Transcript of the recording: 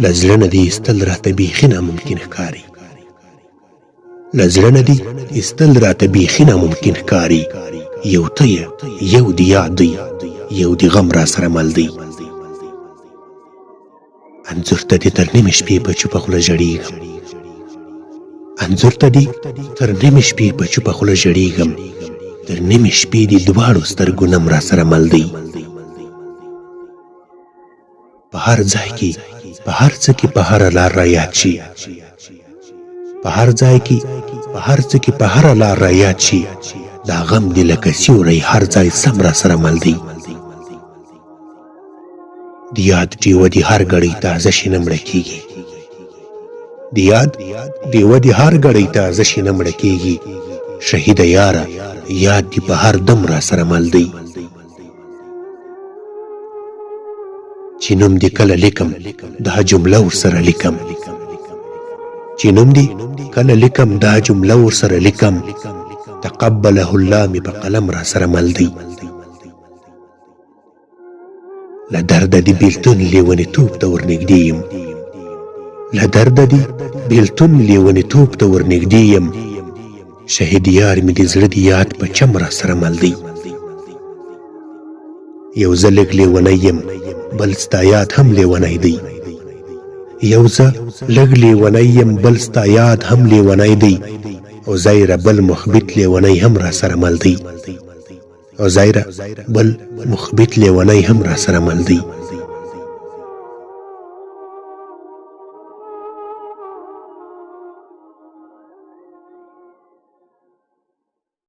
له زړه نه دې ایستل راته بیخي ناممکن ښکاري، له زړه نه دې ایستل راته بیخي ناممکن ښکاري. یو ته یې، یو دې یاد دی، یو دې غم را سره مل دی. انځور ته دې تر نیمې شپې په چوپه خوله ژړېږم، انځور ته دې تر نیمې شپې په چوپه خوله ژړېږم. تر نیمې شپې دې دواړو سترګو نم را سره مل دی. په هر ځای کې، په هر څه کې په هره لار را یاد شي، په هر ځای کې، په هر څه کې په هره لار را یاد شي. دا غم دې لکه سیوری هر ځای سم را سره مل دی. د یاد ډیوه دې هر ګړی تازه شي نه مړه کېږي، د یاد ډیوه دې هر ګړی تازه شي نه مړه کېږي. شهیده یاره یاد دې په هر دم را سره مل دی. چې نوم دې کله لیکم دا جمله ورسره لیکم، چې نوم دې کله لیکم دا جمله ورسره لیکم. تقبله الله مې په قلم را سره مل دی. له درده دې بیلتون لیونیتوب ته ورنږدې یم، له درده دې بیلتون لیونیتوب ته ورنږدې یم. شهید یار مې د زړه د یاد په چم را سره مل دی. یو زه لږ لیونی یم بل ستا یاد هم لیونی دی، یو زه لږ لیونی یم بل ستا یاد هم لیونی دی. او زیره بل مخبت لیونی هم را سره مل دی، او زیره بل مخبت لیونی هم را سره مل دی.